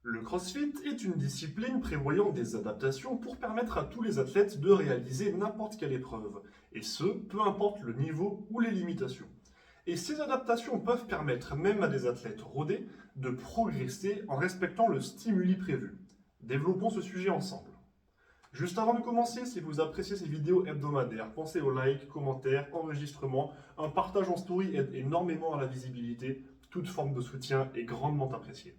Le CrossFit est une discipline prévoyant des adaptations pour permettre à tous les athlètes de réaliser n'importe quelle épreuve, et ce, peu importe le niveau ou les limitations. Et ces adaptations peuvent permettre même à des athlètes rodés de progresser en respectant le stimuli prévu. Développons ce sujet ensemble. Juste avant de commencer, si vous appréciez ces vidéos hebdomadaires, pensez au like, commentaires, enregistrement. Un partage en story aide énormément à la visibilité. Toute forme de soutien est grandement appréciée.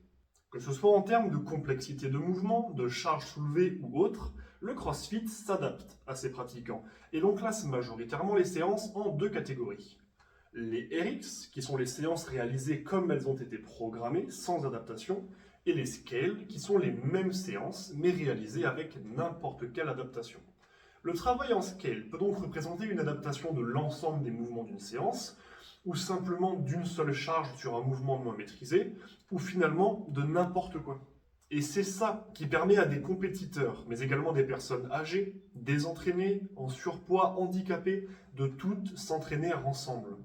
Que ce soit en termes de complexité de mouvement, de charge soulevée ou autre, le CrossFit s'adapte à ses pratiquants et l'on classe majoritairement les séances en deux catégories. Les RX, qui sont les séances réalisées comme elles ont été programmées, sans adaptation, et les Scale, qui sont les mêmes séances, mais réalisées avec n'importe quelle adaptation. Le travail en Scale peut donc représenter une adaptation de l'ensemble des mouvements d'une séance, ou simplement d'une seule charge sur un mouvement moins maîtrisé, ou finalement de n'importe quoi. Et c'est ça qui permet à des compétiteurs, mais également des personnes âgées, désentraînées, en surpoids, handicapées, de toutes s'entraîner ensemble.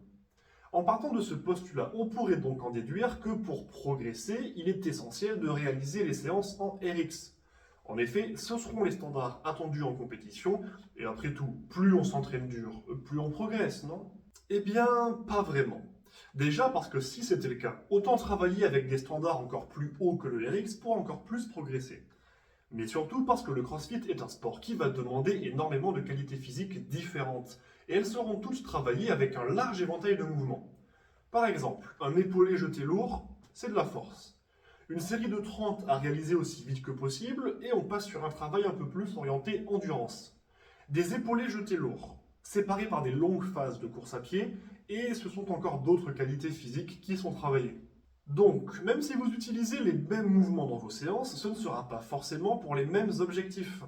En partant de ce postulat, on pourrait donc en déduire que pour progresser, il est essentiel de réaliser les séances en RX. En effet, ce seront les standards attendus en compétition, et après tout, plus on s'entraîne dur, plus on progresse, non? Eh bien, pas vraiment. Déjà parce que si c'était le cas, autant travailler avec des standards encore plus hauts que le RX pour encore plus progresser. Mais surtout parce que le CrossFit est un sport qui va demander énormément de qualités physiques différentes, et elles seront toutes travaillées avec un large éventail de mouvements. Par exemple, un épaulé jeté lourd, c'est de la force. Une série de 30 à réaliser aussi vite que possible, et on passe sur un travail un peu plus orienté endurance. Des épaulés jetés lourds, séparés par des longues phases de course à pied, et ce sont encore d'autres qualités physiques qui sont travaillées. Donc, même si vous utilisez les mêmes mouvements dans vos séances, ce ne sera pas forcément pour les mêmes objectifs.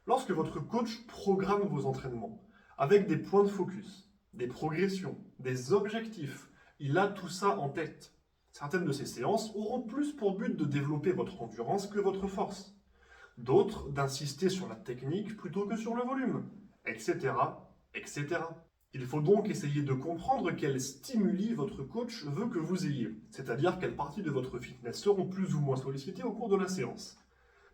Lorsque votre coach programme vos entraînements, avec des points de focus, des progressions, des objectifs, il a tout ça en tête. Certaines de ces séances auront plus pour but de développer votre endurance que votre force. D'autres d'insister sur la technique plutôt que sur le volume, etc., etc. Il faut donc essayer de comprendre quels stimuli votre coach veut que vous ayez, c'est-à-dire quelles parties de votre fitness seront plus ou moins sollicitées au cours de la séance.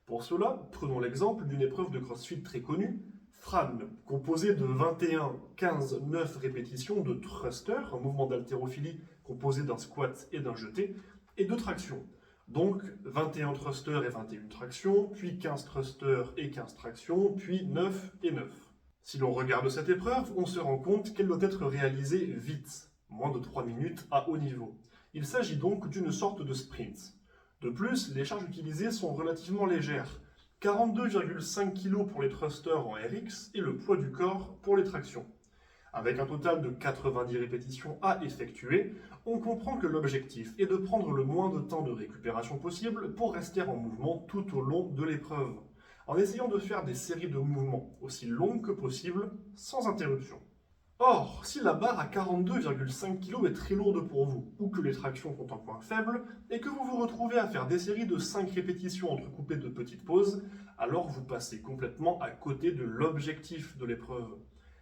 Pour cela, prenons l'exemple d'une épreuve de CrossFit très connue, Fran, composée de 21, 15, 9 répétitions de thruster, un mouvement d'haltérophilie composé d'un squat et d'un jeté, et de traction. Donc 21 thrusters et 21 tractions, puis 15 thrusters et 15 tractions, puis 9 et 9. Si l'on regarde cette épreuve, on se rend compte qu'elle doit être réalisée vite, moins de 3 minutes à haut niveau. Il s'agit donc d'une sorte de sprint. De plus, les charges utilisées sont relativement légères, 42,5 kg pour les thrusters en RX et le poids du corps pour les tractions. Avec un total de 90 répétitions à effectuer, on comprend que l'objectif est de prendre le moins de temps de récupération possible pour rester en mouvement tout au long de l'épreuve, en essayant de faire des séries de mouvements aussi longues que possible, sans interruption. Or, si la barre à 42,5 kg est très lourde pour vous, ou que les tractions sont un point faible, et que vous vous retrouvez à faire des séries de 5 répétitions entrecoupées de petites pauses, alors vous passez complètement à côté de l'objectif de l'épreuve.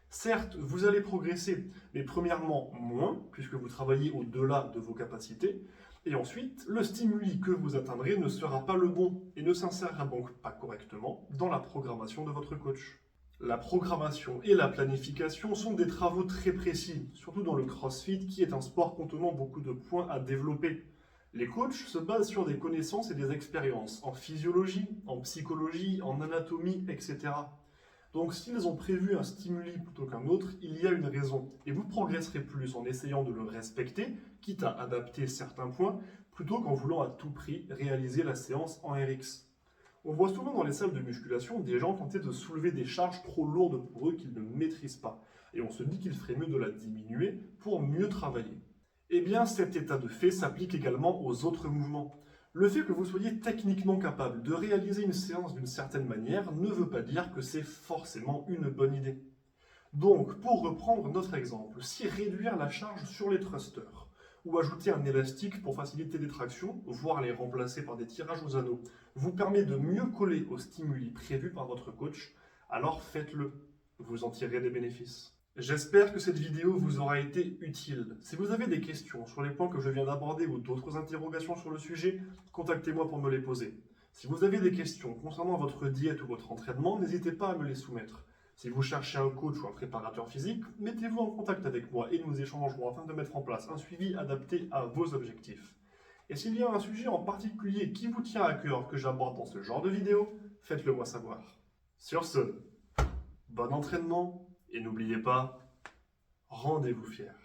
Certes, vous allez progresser, mais premièrement moins, puisque vous travaillez au-delà de vos capacités, et ensuite, le stimuli que vous atteindrez ne sera pas le bon, et ne s'insérera donc pas correctement dans la programmation de votre coach. La programmation et la planification sont des travaux très précis, surtout dans le CrossFit qui est un sport contenant beaucoup de points à développer. Les coachs se basent sur des connaissances et des expériences en physiologie, en psychologie, en anatomie, etc. Donc s'ils ont prévu un stimuli plutôt qu'un autre, il y a une raison. Et vous progresserez plus en essayant de le respecter, quitte à adapter certains points, plutôt qu'en voulant à tout prix réaliser la séance en RX. On voit souvent dans les salles de musculation des gens tenter de soulever des charges trop lourdes pour eux qu'ils ne maîtrisent pas. Et on se dit qu'il ferait mieux de la diminuer pour mieux travailler. Eh bien, cet état de fait s'applique également aux autres mouvements. Le fait que vous soyez techniquement capable de réaliser une séance d'une certaine manière ne veut pas dire que c'est forcément une bonne idée. Donc, pour reprendre notre exemple, si réduire la charge sur les thrusters, ou ajouter un élastique pour faciliter les tractions, voire les remplacer par des tirages aux anneaux, vous permet de mieux coller aux stimuli prévus par votre coach, alors faites-le. Vous en tirerez des bénéfices. J'espère que cette vidéo vous aura été utile. Si vous avez des questions sur les points que je viens d'aborder ou d'autres interrogations sur le sujet, contactez-moi pour me les poser. Si vous avez des questions concernant votre diète ou votre entraînement, n'hésitez pas à me les soumettre. Si vous cherchez un coach ou un préparateur physique, mettez-vous en contact avec moi et nous échangerons afin de mettre en place un suivi adapté à vos objectifs. Et s'il y a un sujet en particulier qui vous tient à cœur que j'aborde dans ce genre de vidéo, faites-le moi savoir. Sur ce, bon entraînement et n'oubliez pas, rendez-vous fiers.